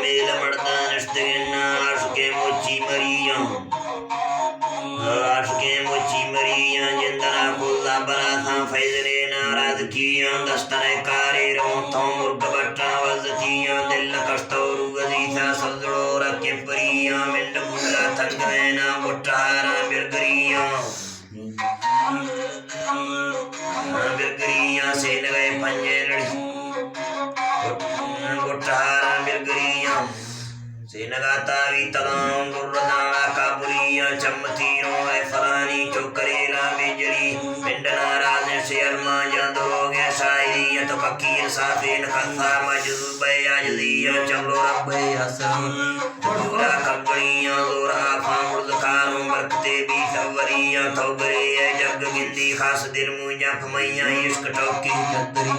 mail मर्दा नश्तगना आशुके मोची मरिया जिंदना कुल्ला बना था फैजरे नाराज किया दस्तने कारे रोथों मुर्ग बट्टा वजतिया दिल कस्तौरु गजीसा सजड़ो रखे परिया मिंड बुला थंगना बुट्टारा बिरगरिया से लगे पंजे लड़ी बुट्टारा बिरगरिया से नगाता भी तलाम गुर्रदाना काबुलिया चमतीरों है फलानी चौकरेला बिजली पिंडना राज से अरमा जंदरोगे शायरी तो फकीर साफिन खसा मजूब याजदिया चलो रब्बे हसन पूरा कबड़िया जोरा फामुर्द कारों बरकते भी सवरिया थोबरे जग गिंदी खास दिल मुझा फमैया इश्क टोकी चतरी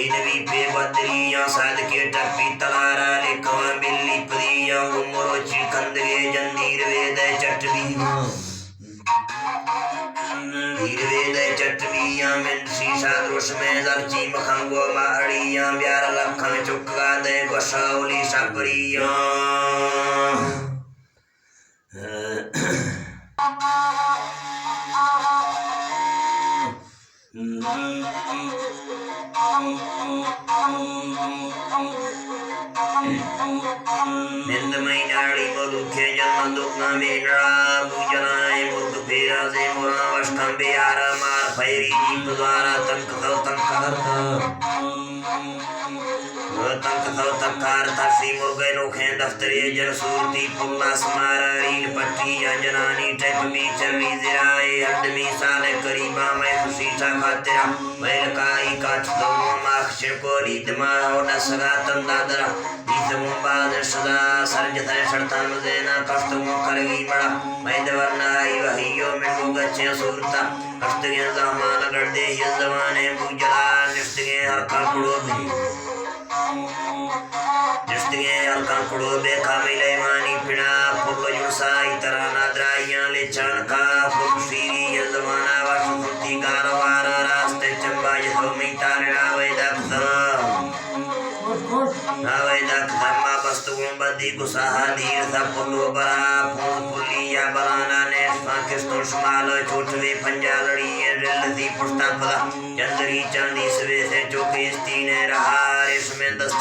इन भी पे बदरिया साद के टपी तलारा लिखवा बिल्ली परिया उमरो चिकंदरे जंदीर वेद चटवी वीर वेद चटविया में शीशा दृश में दर्ची मखंगो माड़िया प्यार लखन चुका दे गोसावली सापरिया निंद मैनाड़ी मधुखे जन्म दुखना मेनड़ा बुजनाए मुर्ग फेरा से मुरा वष्टम बियारा मार फैरी जीप द्वारा तंक तंकार तसी मुर्गे नोखे दफ्तरे जन सूरती पुल्ला समारा रील पट्टी जनानी टैप बीच मीजराए अदमी साले करीबा मैं खुशी सा खातिरा मैल काई काच दो माखश को रीतमा होना सगा तंदादरा रीतमो बाद सदा सरज थे शर्ता मुझेना कष्टमो करगी बड़ा मैं दवरना आई वहियो में गच्छे सूरता कष्ट के जमान कर दे ये जमाने बुझला निष्ठ के हर काकुड़ो भी जिसके अलकांकुड़ो बेखा मिले मानी पिना पुल्लो जुसाई तरह नाद्राइयां ले चनका फुर्सीरी ये जमाना वासुमती गारवारा रास्ते चंबा ये तो मिटारे नावेदक धर्मा वस्तुओं बदी गुसाहा धीर था पुल्लो बरा फूल पुलिया बराना ने पाकिस्तान शुमाल छोटवे पंजा लड़ी ये रिलती पुष्टा पदा चंदरी चांदी सवे से चौकी स्तीने रहा रेशमें 10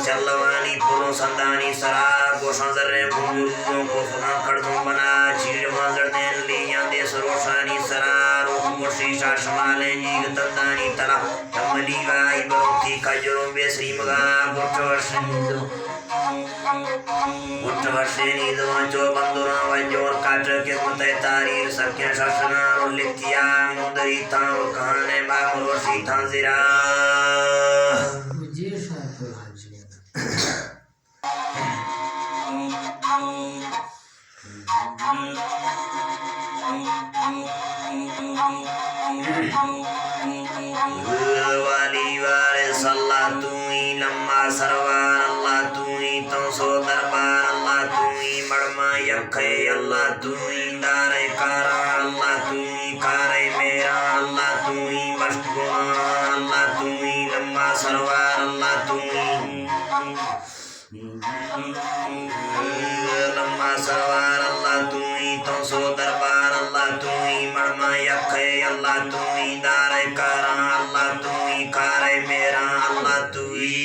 चल्लवानी पुरों संदानी सरा गोशां जर्रे भूलों को फुना खड़ों बना चीड़ माजर देन लिया देश रोशानी सरा रोह गोशी शाशमाले जीग तंदानी तला तमली वाई बरोती खजरों बेसरी मगा बुट्टवर्षेनी दवांचो बंदुरा वंजोर काट के मुते तारीर सख्या शासना और लिखिया मुंदरी तां और कहाने बागरोशी तां जिरा वाली वाले सल्ला तू ही लम्मा सरवार अल्लाह तू ही तो सो दरबार अल्लाह तू ही मड़मा यखे अल्लाह तू ही दारे कारा अल्लाह तू ही कारे मेरा अल्लाह तू ही मशगुना अल्लाह तू ही लम्मा सरवार अल्लाह तू ही लम्मा सरवार अल्लाह तू ही तो सो दरबार अल्लाह तू ही मड़मा यखे अल्लाह तू ही दारे कारा अल्लाह तू ही कारे मेरा अल्लाह तू ही